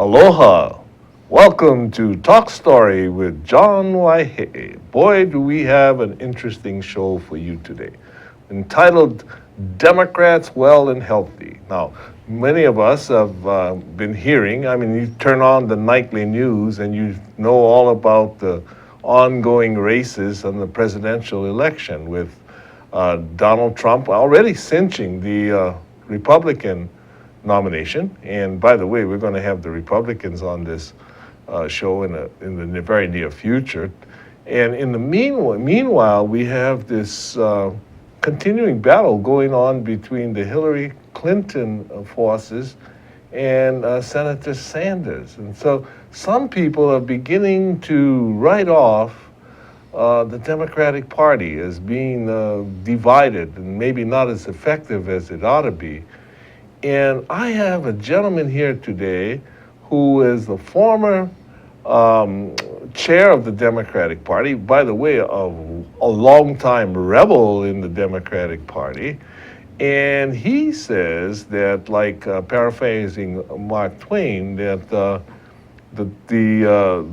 Aloha. Welcome to Talk Story with John Waihee. Boy, do we have an interesting show for you today, entitled Democrats Well and Healthy. Now, many of us have been hearing, you turn on the nightly news and you know all about the ongoing races on the presidential election with Donald Trump already cinching the Republican nomination. And by the way, we're going to have the Republicans on this show in the very near future. And in the meanwhile, we have this continuing battle going on between the Hillary Clinton forces and Senator Sanders. And so some people are beginning to write off the Democratic Party as being divided and maybe not as effective as it ought to be. And I have a gentleman here today who is the former chair of the Democratic Party, by the way, a longtime rebel in the Democratic Party. And he says that, like paraphrasing Mark Twain, that the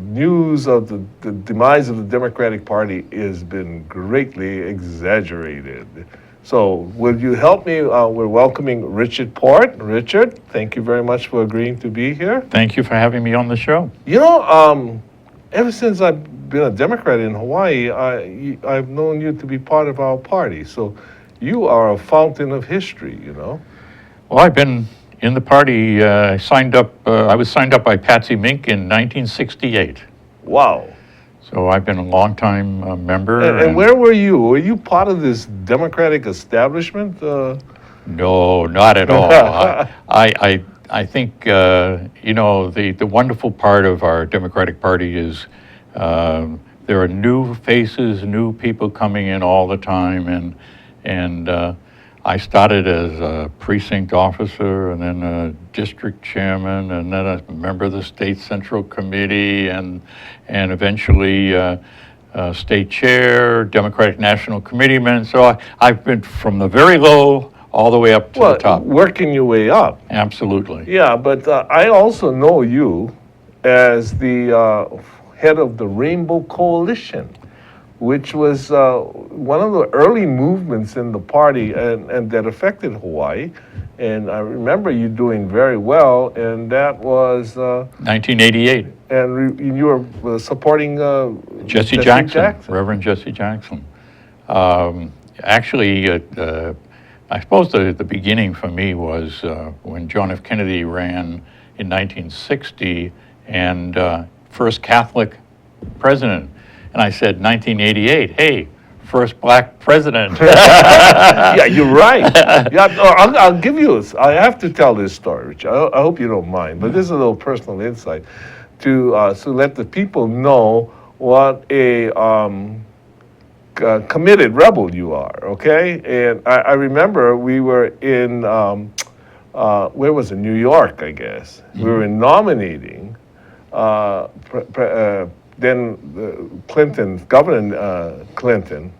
news of the demise of the Democratic Party has been greatly exaggerated. So would you help me? We're welcoming Richard Port. Richard, thank you very much for agreeing to be here. Thank you for having me on the show. You know, ever since I've been a Democrat in Hawaii, I've known you to be part of our party. So you are a fountain of history, you know. Well, I've been in the party. I was signed up by Patsy Mink in 1968. Wow. So I've been a long-time member. And where were you? Were you part of this Democratic establishment? No, not at all. I think, the wonderful part of our Democratic Party is there are new faces, new people coming in all the time. And I started as a precinct officer and then a district chairman and then a member of the state central committee and eventually state chair, Democratic National Committeeman. So I've been from the very low all the way up to the top. Working your way up. Absolutely. Yeah, but I also know you as the head of the Rainbow Coalition, which was one of the early movements in the party and that affected Hawaii. And I remember you doing very well, and that was 1988. And you were supporting Jesse Jackson, Reverend Jesse Jackson. Actually, I suppose the beginning for me was when John F. Kennedy ran in 1960 and first Catholic president. And I said, 1988, hey, first black president. Yeah, you're right. Yeah, I'll give you, I have to tell this story, Rich. I hope you don't mind, but this is a little personal insight to let the people know what a committed rebel you are, okay? And I remember we were in, where was it, New York, I guess. Mm-hmm. We were nominating then Governor Clinton,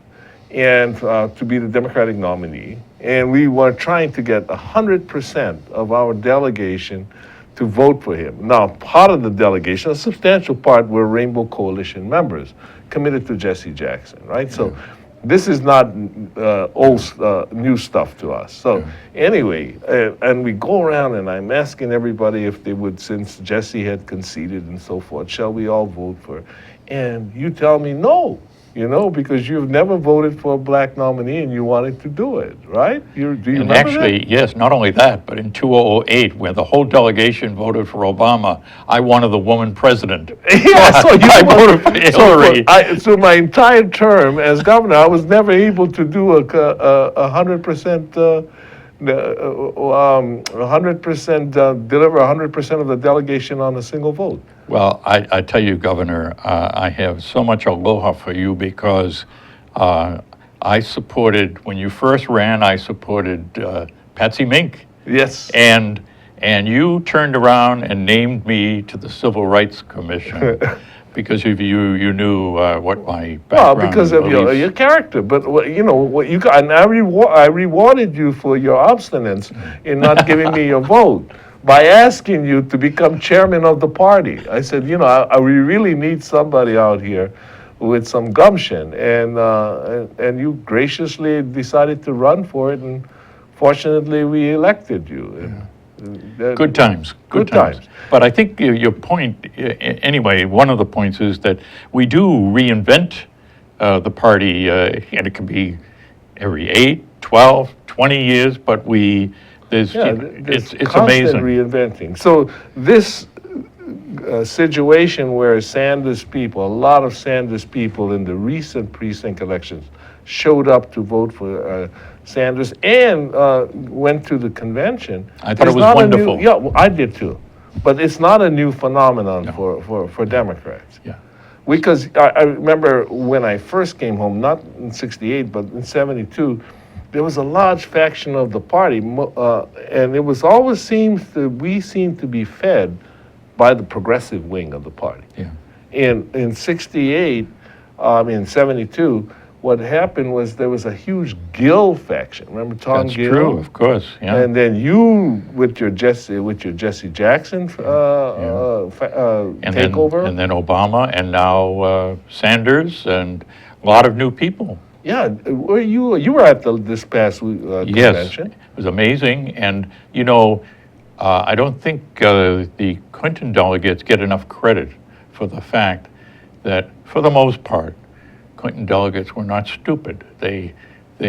and to be the Democratic nominee. And we were trying to get 100% of our delegation to vote for him. Now, part of the delegation, a substantial part, were Rainbow Coalition members committed to Jesse Jackson, right? So this is not new stuff to us. So anyway, and we go around and I'm asking everybody if they would, since Jesse had conceded and so forth, shall we all vote for? And you tell me no, because you've never voted for a black nominee and you wanted to do it, right? Do you remember actually, that? Yes, not only that, but in 2008, where the whole delegation voted for Obama, I wanted the woman president. Yeah, so I voted for Hillary. So my entire term as governor, I was never able to do a 100%. 100% deliver 100% of the delegation on a single vote. Well, I tell you, Governor, I have so much aloha for you because I supported, when you first ran, I supported Patsy Mink. Yes. And you turned around and named me to the Civil Rights Commission. Because you knew what my background. Well, because of your character, but what you got, and I rewarded you for your obstinance in not giving me your vote. by asking you to become chairman of the party. I said, we really need somebody out here with some gumption, and you graciously decided to run for it, and fortunately, we elected you. Good times. Good times. But I think your point, anyway, one of the points is that we do reinvent the party, and it can be every 8, 12, 20 years, but it's constant amazing. reinventing. So this situation where Sanders people, a lot of Sanders people in the recent precinct elections showed up to vote for Sanders and went to the convention. I thought it is was not a wonderful. well, I did too. But it's not a new phenomenon for Democrats. Yeah. Because I remember when I first came home, not in 68, but in 72, there was a large faction of the party, and it was always we seemed to be fed by the progressive wing of the party. Yeah. In 68, in 72, what happened was there was a huge Gill faction. Remember Tom That's Gill? true, of course. Yeah. And then you with your Jesse Jackson takeover. And then Obama, and now Sanders, and a lot of new people. Yeah, you were at this past Yes, convention. it was amazing, and I don't think the Clinton delegates get enough credit for the fact that, for the most part, Clinton delegates were not stupid. They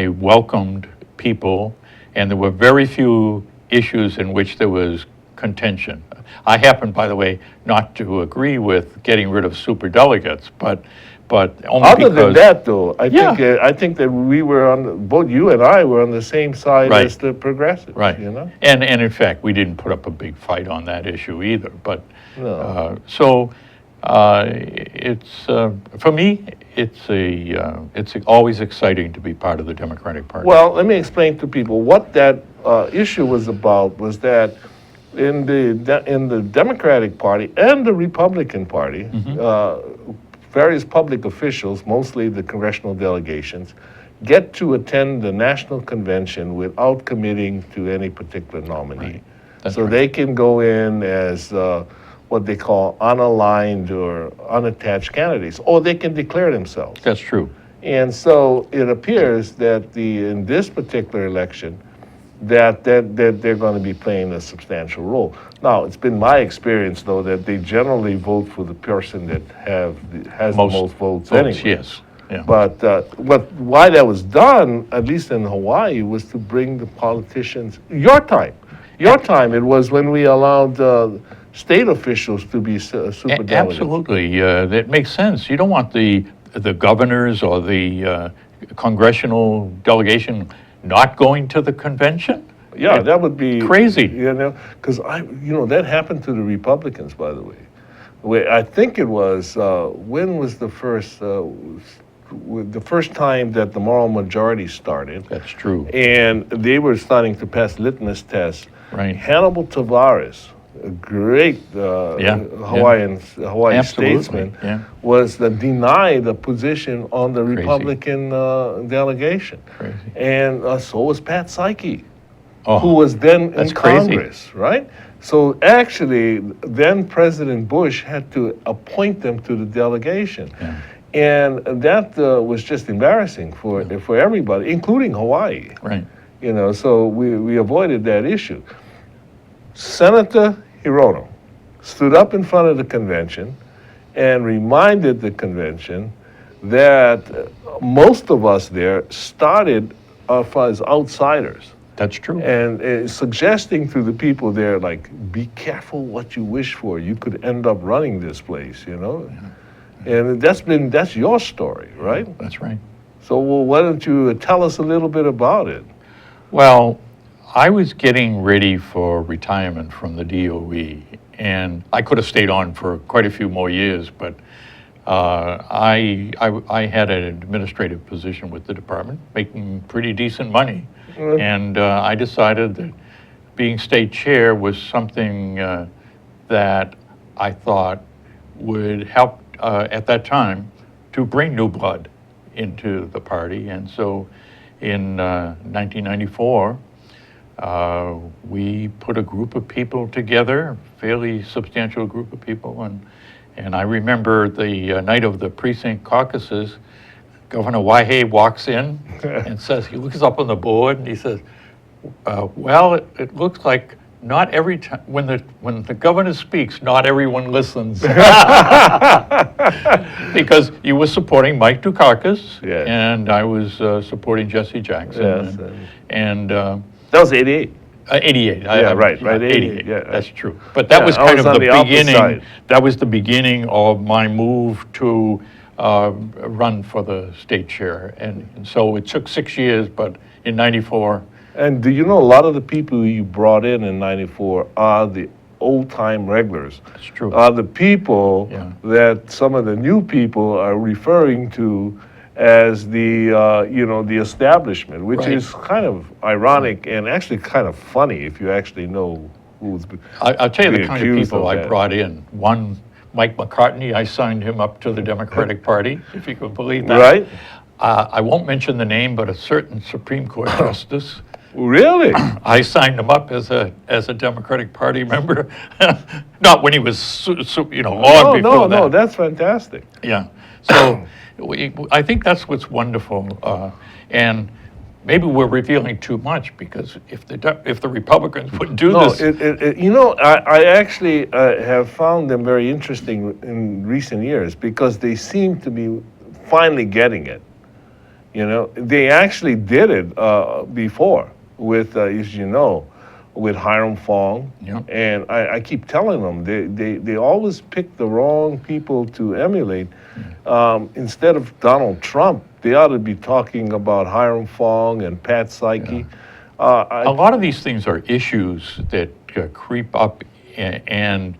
welcomed people, and there were very few issues in which there was contention. I happen, by the way, not to agree with getting rid of superdelegates, but only Other because than that, though, I think that we were both you and I were on the same side Right. as the progressives. Right. And in fact, we didn't put up a big fight on that issue either. But No. it's for me, it's always exciting to be part of the Democratic Party. Well, let me explain to people what that issue was about. Was that in the Democratic Party and the Republican Party, various public officials, mostly the congressional delegations, get to attend the national convention without committing to any particular nominee. Right. That's So right. they can go in as what they call unaligned or unattached candidates, or they can declare themselves. That's true. And so it appears that in this particular election, that they're going to be playing a substantial role. Now, it's been my experience, though, that they generally vote for the person that has the most votes anyway. Yes. Yeah. But why that was done, at least in Hawaii, was to bring the politicians. Your time, it was when we allowed state officials to be super delegates. Absolutely, that makes sense. You don't want the governors or the congressional delegation not going to the convention. Yeah, that would be crazy. Because that happened to the Republicans, by the way. I think it was when was the first time that the moral majority started. That's true. And they were starting to pass litmus tests. Right. Hannibal Tavares, a great Hawaii Absolutely, statesman, was denied a position on the Crazy. Republican delegation. Crazy. And so was Pat Psyche, Oh, who was then in that's crazy. Congress, right? So actually, then President Bush had to appoint them to the delegation. Yeah. And that was just embarrassing for everybody, including Hawaii. Right. So we avoided that issue. Senator Hirono stood up in front of the convention and reminded the convention that most of us there started off as outsiders. That's true. And suggesting to the people there, like, be careful what you wish for. You could end up running this place, And that's your story, right? That's right. So why don't you tell us a little bit about it? Well, I was getting ready for retirement from the DOE, and I could have stayed on for quite a few more years, but I had an administrative position with the department, making pretty decent money, and I decided that being state chair was something that I thought would help at that time to bring new blood into the party, and so in 1994, we put a group of people together, fairly substantial group of people, and I remember the night of the precinct caucuses, Governor Waihee walks in and says, he looks up on the board and he says, well, it looks like not every time, when the governor speaks, not everyone listens. Because you were supporting Mike Dukakis, Yes. and I was supporting Jesse Jackson. Yes, And that was 88. 88. Yeah, right, 88. yeah. That's true. But that Yeah, was I kind was of on the the opposite beginning. side. That was the beginning of my move to run for the state chair. And so it took 6 years, but in 94, And do you know a lot of the people you brought in 94 are the old-time regulars? it's true. Are the people Yeah. that some of the new people are referring to as the, the establishment, which Right. is kind of ironic and actually kind of funny if you actually know who's. I'll tell you the being kind of accused people of I that. brought in. One, Mike McCartney, I signed him up to the Democratic Party, if you could believe that. Right? I won't mention the name, but a certain Supreme Court justice, Really? I signed him up as a Democratic Party member. Not when he was, long before that. No, that's fantastic. Yeah. So I think that's what's wonderful. And maybe we're revealing too much, because if the Republicans would do No, this. I actually have found them very interesting in recent years because they seem to be finally getting it. They actually did it before with, as you know, with Hiram Fong. Yeah. And I keep telling them, they always pick the wrong people to emulate. Instead of Donald Trump, they ought to be talking about Hiram Fong and Pat Psyche. A lot of these things are issues that creep up and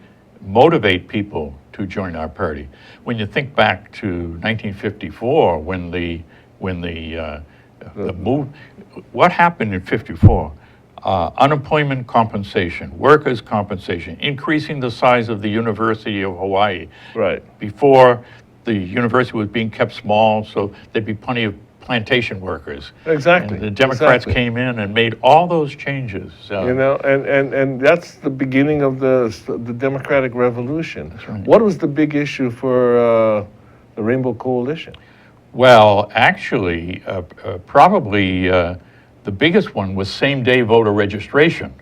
motivate people to join our party. When you think back to 1954, when the move, what happened in '54? Unemployment compensation, workers' compensation, increasing the size of the University of Hawaii. Right. Before, the university was being kept small, so there'd be plenty of plantation workers. Exactly. And the Democrats exactly. came in and made all those changes. And that's the beginning of the Democratic Revolution. That's right. What was the big issue for the Rainbow Coalition? Well, actually, probably the biggest one was same-day voter registration.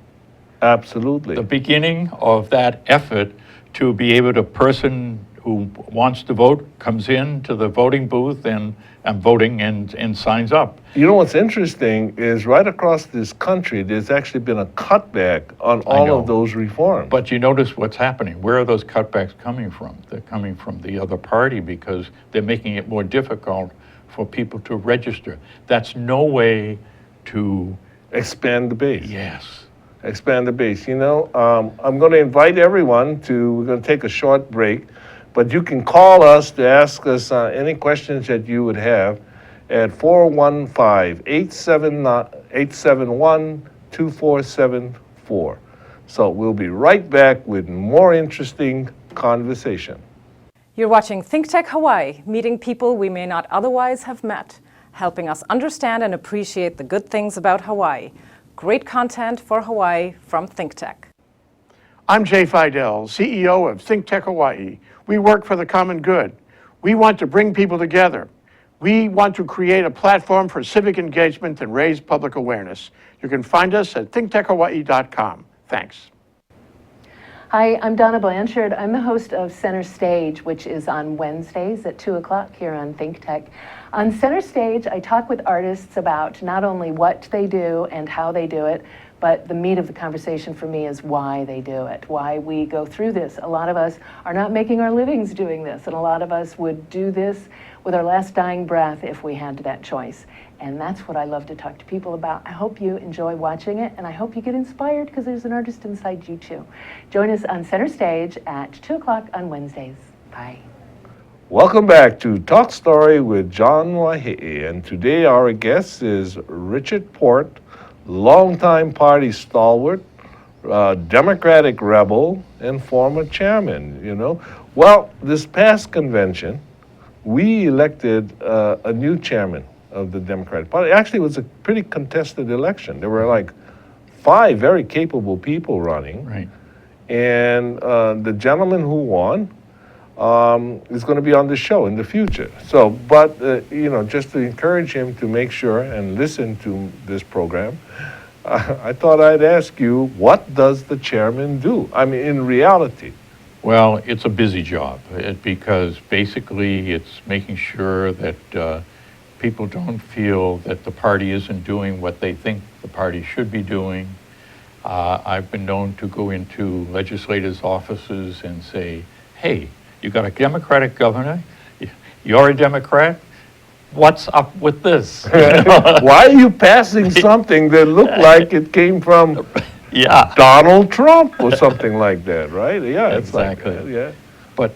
Absolutely. The beginning of that effort to be able to, person who wants to vote comes in to the voting booth and voting and signs up. You know what's interesting is right across this country, there's actually been a cutback on all know. of those reforms. But you notice what's happening. Where are those cutbacks coming from? They're coming from the other party because they're making it more difficult for people to register. That's no way to, Expand the base. yes. Expand the base. I'm going to invite everyone we're going to take a short break, but you can call us to ask us any questions that you would have at 415-871-2474. So we'll be right back with more interesting conversation. You're watching Think Tech Hawaii, meeting people we may not otherwise have met, helping us understand and appreciate the good things about Hawaii. Great content for Hawaii from Think Tech. I'm Jay Fidel, CEO of Think Tech Hawaii. We work for the common good. We want to bring people together. We want to create a platform for civic engagement and raise public awareness. You can find us at thinktechhawaii.com. Thanks. Hi, I'm Donna Blanchard. I'm the host of Center Stage, which is on Wednesdays at 2 o'clock here on Think Tech. On Center Stage, I talk with artists about not only what they do and how they do it, but the meat of the conversation for me is why they do it, why we go through this. A lot of us are not making our livings doing this, and a lot of us would do this with our last dying breath if we had that choice. And that's what I love to talk to people about. I hope you enjoy watching it, and I hope you get inspired because there's an artist inside you too. Join us on Center Stage at 2 o'clock on Wednesdays. Bye. Welcome back to Talk Story with John Waihee, and today our guest is Richard Port, longtime party stalwart, Democratic rebel, and former chairman, Well, this past convention, we elected a new chairman of the Democratic Party. Actually, it was a pretty contested election. There were like 5 very capable people running. Right. And the gentleman who won is going to be on the show in the future. So, but, just to encourage him to make sure and listen to this program, I thought I'd ask you, what does the chairman do? I mean, in reality. Well, it's a busy job because basically it's making sure that people don't feel that the party isn't doing what they think the party should be doing. I've been known to go into legislators' offices and say, hey, you got a Democratic governor, you're a Democrat, what's up with this? Why are you passing something that looked like it came from Yeah. Donald Trump or something like that, right? Yeah, it's Exactly. like that, yeah. But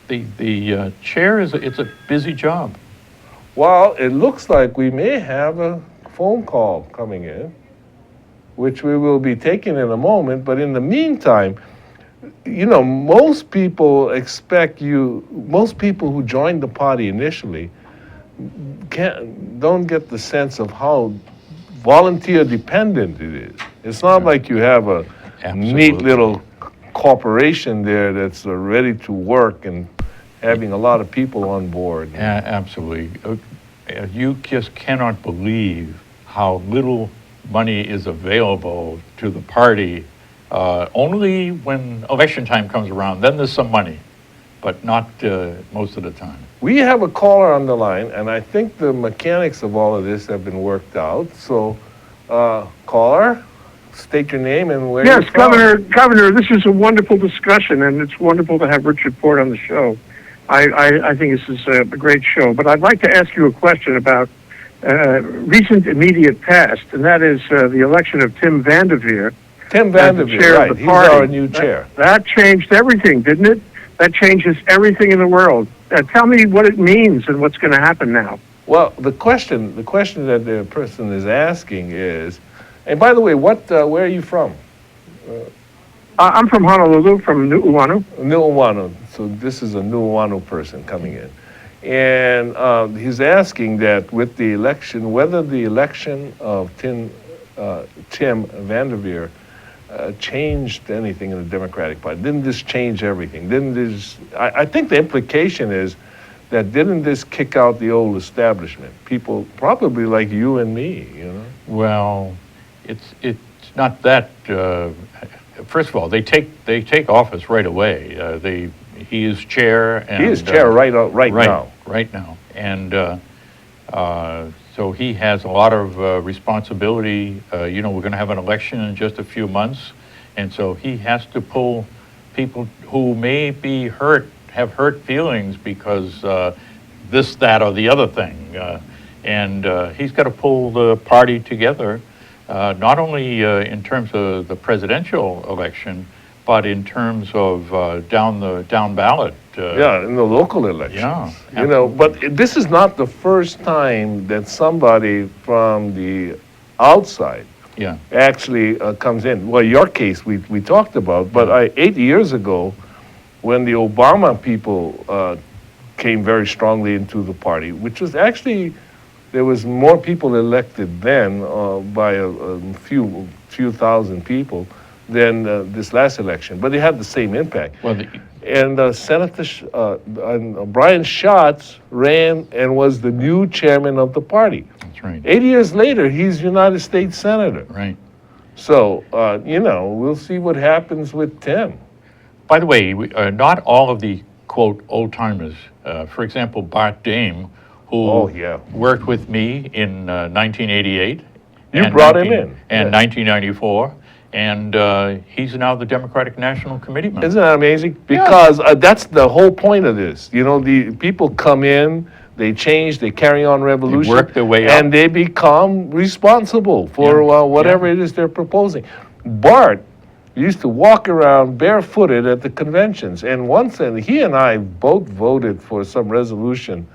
the chair it's a busy job. Well, it looks like we may have a phone call coming in, which we will be taking in a moment. But in the meantime, most people who joined the party initially don't get the sense of how volunteer dependent it is. It's not like you have a neat Absolutely. little corporation there that's ready to work and having a lot of people on board. Absolutely. You just cannot believe how little money is available to the party. Only when election time comes around, then there's some money, but not most of the time. We have a caller on the line, and I think the mechanics of all of this have been worked out. So, caller, state your name and where you're Yes, from. Governor, this is a wonderful discussion, and it's wonderful to have Richard Ford on the show. I think this is a great show, but I'd like to ask you a question about recent immediate past, and that is the election of Tim Vanderveer. Tim as the Vanderveer, chair of right. the He's party. our new chair. That changed everything, didn't it? That changes everything in the world. Tell me what it means and what's going to happen now. Well, the question that the person is asking is, and by the way, where are you from? I'm from Honolulu, from Nu'uanu. Nu'uanu. So this is a Nu'uanu person coming in. And he's asking that with the election, whether the election of Tim Vanderveer changed anything in the Democratic Party. Didn't this change everything? I think the implication is that didn't this kick out the old establishment? People probably like you and me, Well, it's not that. First of all, they take office right away. He is chair. And, he is chair right now. Right now, and so he has a lot of responsibility. We're going to have an election in just a few months, and so he has to pull people who may be have hurt feelings because this, that, or the other thing, and he's got to pull the party together, not only in terms of the presidential election, but in terms of down ballot. In the local elections. Yeah, but this is not the first time that somebody from the outside Yeah. actually comes in. Well, your case we talked about, but 8 years ago, when the Obama people came very strongly into the party, which was actually, there was more people elected then by a few thousand people than this last election, but it had the same impact. Well, And Senator Brian Schatz ran and was the new chairman of the party. that's right. 8 years later, he's United States Senator. Right. So, we'll see what happens with Tim. By the way, not all of the, quote, old-timers, for example, Bart Dame, who Oh, yeah. worked with me in 1988. You and brought him in. And Yes. 1994, and he's now the Democratic National Committeeman. Isn't that amazing? Because that's the whole point of this. The people come in, they change, they carry on revolution. work their way and up. they become responsible for whatever it is they're proposing. Bart used to walk around barefooted at the conventions. And once, he and I both voted for some resolution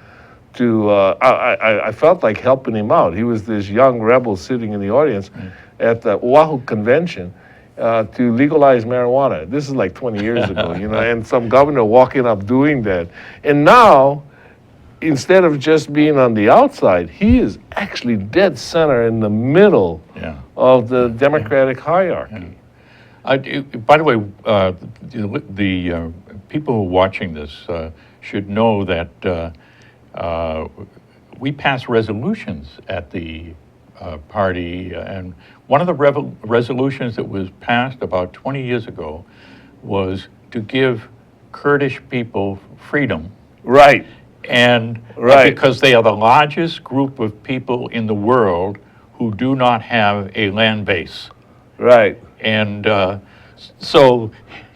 to, I felt like helping him out. He was this young rebel sitting in the audience at the Oahu convention to legalize marijuana. This is like 20 years ago, and some governor walking up doing that. And now, instead of just being on the outside, he is actually dead center in the middle Yeah. of the Democratic hierarchy. By the way, the people who are watching this should know that we pass resolutions at the party, and one of the resolutions that was passed about 20 years ago was to give Kurdish people freedom. Right. And Right. because they are the largest group of people in the world who do not have a land base. Right. And so,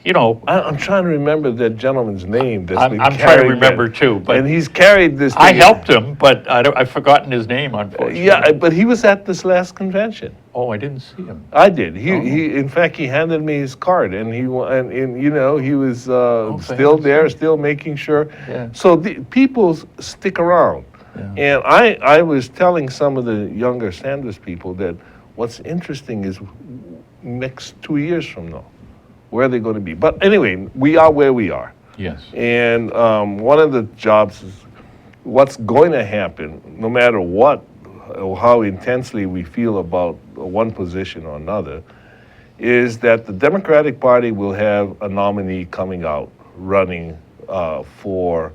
you know, I'm trying to remember that gentleman's name. That's been I'm trying to carried remember that- too, but and he's carried this. I thing. helped him, but I've forgotten his name, unfortunately. Yeah, but he was at this last convention. Oh, I didn't see him. I did. He in fact, he handed me his card, and he you know, he was still heaven's there, sake. still making sure. Yeah. So the people stick around, and I was telling some of the younger Sanders people that what's interesting is next 2 years from now, where are they going to be? But anyway, we are where we are, Yes. and one of the jobs is what's going to happen, no matter what, or how intensely we feel about one position or another, is that the Democratic Party will have a nominee coming out running for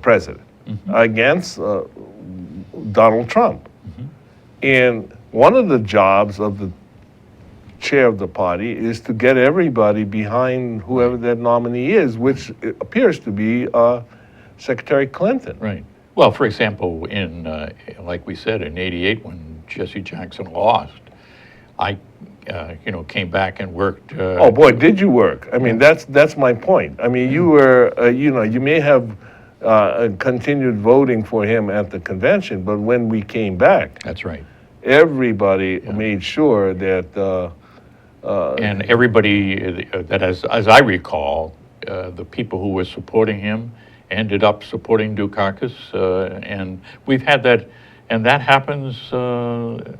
president against Donald Trump. And one of the jobs of the chair of the party is to get everybody behind whoever that nominee is, which appears to be Secretary Clinton. Right. Well, for example, in like we said in '88 when Jesse Jackson lost, I came back and worked. Oh boy, did you work? I mean, that's my point. I mean, you were, you may have continued voting for him at the convention, but when we came back, That's right. everybody made sure that. And everybody that, as I recall, the people who were supporting him ended up supporting Dukakis, and we've had that, and that happens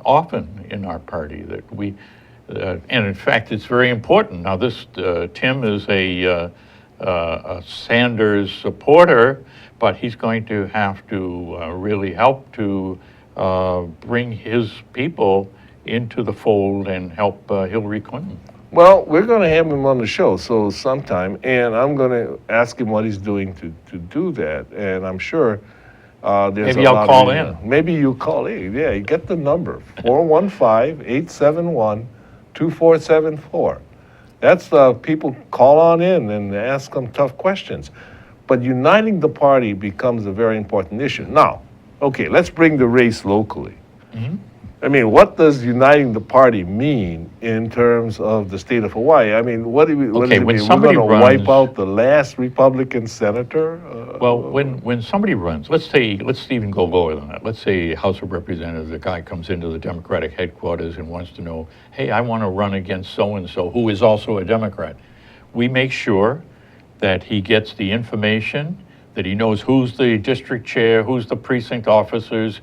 often in our party. That we, and in fact, it's very important. Now, this Tim is a Sanders supporter, but he's going to have to really help to bring his people into the fold and help Hillary Clinton. Well, we're going to have him on the show so sometime, and I'm going to ask him what he's doing to do that. And I'm sure there's Maybe a I'll lot call of, in. Maybe you call in. Yeah, you get the number 415-871-2474. That's people call on in and ask them tough questions. But uniting the party becomes a very important issue. Now, okay, let's bring the race locally. I mean, what does uniting the party mean in terms of the state of Hawaii? I mean, what does Okay, it when mean? We're somebody going to wipe runs- out the last Republican senator? Well, when somebody runs, let's even go lower than that. Let's say House of Representatives, a guy comes into the Democratic headquarters and wants to know, hey, I want to run against so-and-so, who is also a Democrat. We make sure that he gets the information, that he knows who's the district chair, who's the precinct officers.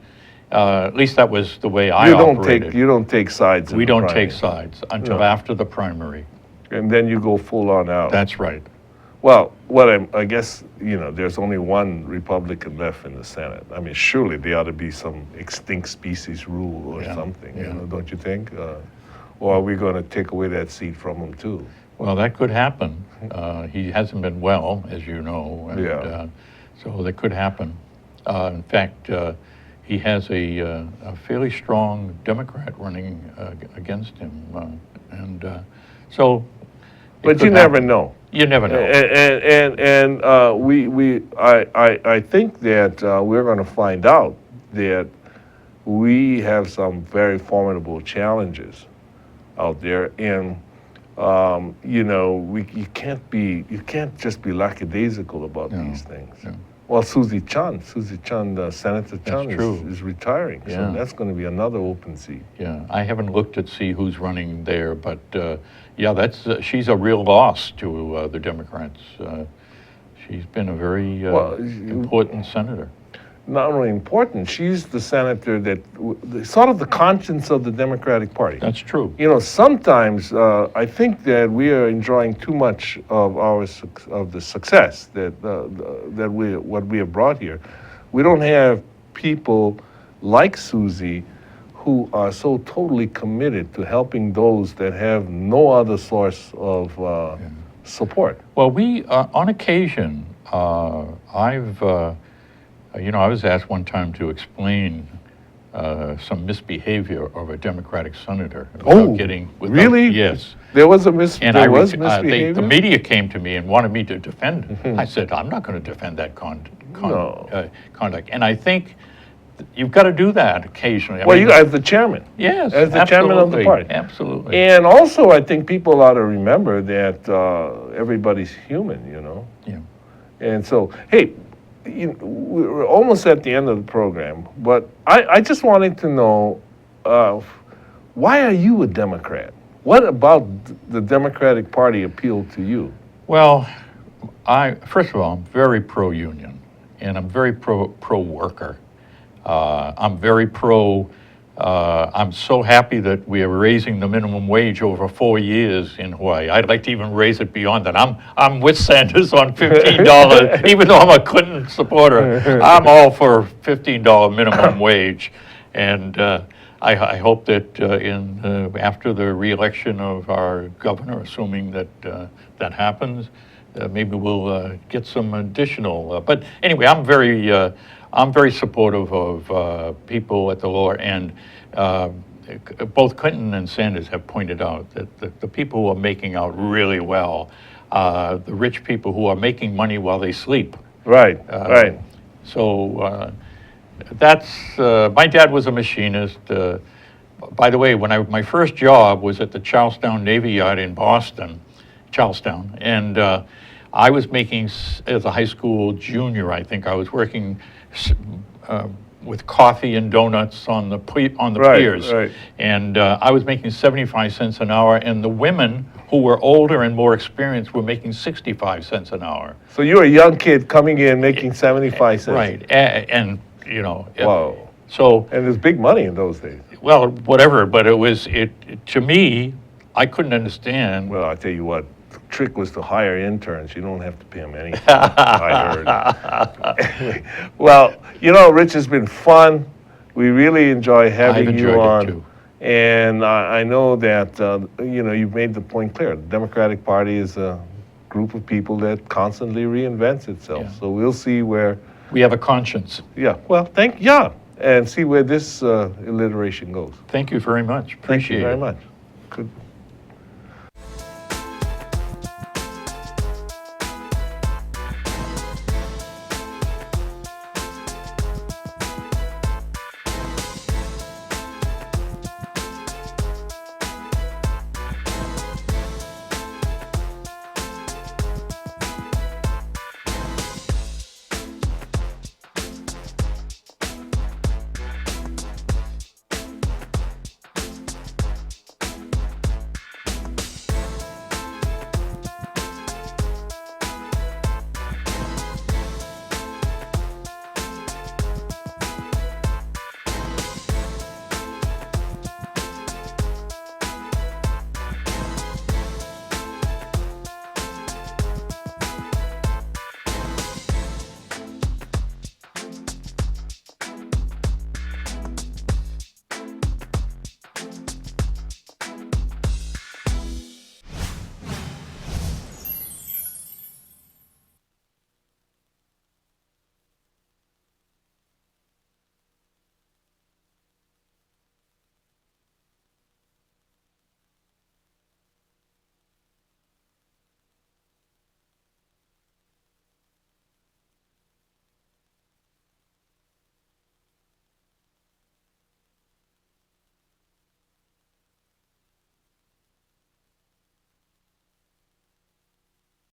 At least that was the way I operated. You don't take sides. We in the don't primary. take sides until No. after the primary. And then you go full on out. That's right. Well, I guess, there's only one Republican left in the Senate. I mean, surely there ought to be some extinct species rule or something, don't you think? Or are we going to take away that seat from him too? Well, that could happen. He hasn't been well, as you know, and so that could happen. In fact, he has a fairly strong Democrat running against him, and so. But you never know. You never know. And I think that we're going to find out that we have some very formidable challenges out there, and you can't just be lackadaisical about these things. No. Well, Susie Chan, Senator Chan true. is retiring, so Yeah. that's going to be another open seat. Yeah, I haven't looked to see who's running there, but she's a real loss to the Democrats. She's been a very important senator. Not only important, she's the senator that sort of the conscience of the Democratic Party. That's true. Sometimes I think that we are enjoying too much of the success what we have brought here. We don't have people like Susie who are so totally committed to helping those that have no other source of support. Well, we, on occasion, I've, I was asked one time to explain some misbehavior of a Democratic senator. Really? Yes. There was The misbehavior? media came to me and wanted me to defend him. I said, I'm not going to defend that conduct. And I think you've got to do that occasionally. Well, you as the chairman. Yes, as the chairman of the party. Absolutely. And also, I think people ought to remember that everybody's human, you know. Yeah. And so, hey, we're almost at the end of the program, but I just wanted to know, why are you a Democrat? What about the Democratic Party appealed to you? Well, first of all, I'm very pro-union, and I'm very pro-worker. I'm very I'm so happy that we are raising the minimum wage over 4 years in Hawaii. I'd like to even raise it beyond that. I'm with Sanders on $15, even though I'm a Clinton supporter. I'm all for $15 minimum wage. And I hope that after the re-election of our governor, assuming that that happens, maybe we'll get some additional. But anyway, I'm very supportive of people at the lower end. Both Clinton and Sanders have pointed out that the people who are making out really well, the rich people who are making money while they sleep. Right, right. So that's, my dad was a machinist. By the way, my first job was at the Charlestown Navy Yard in Boston, Charlestown, and I was making, as a high school junior, I think, I was working with coffee and donuts on the piers. Right. And I was making 75 cents an hour, and the women who were older and more experienced were making 65 cents an hour. So you're a young kid coming in making 75 cents. Right, and you know. Wow. So. And there's big money in those days. Well, whatever, but to me, I couldn't understand. Well, I tell you what, the trick was to hire interns. You don't have to pay them anything, I heard. Anyway, well, you know, Rich, it's been fun. We really enjoy having you on. I've enjoyed it too. And I know that, you've made the point clear. The Democratic Party is a group of people that constantly reinvents itself. Yeah. So we'll see where... We have a conscience. Yeah, well, and see where this alliteration goes. Thank you very much. Thank you Appreciate very it. much. Good.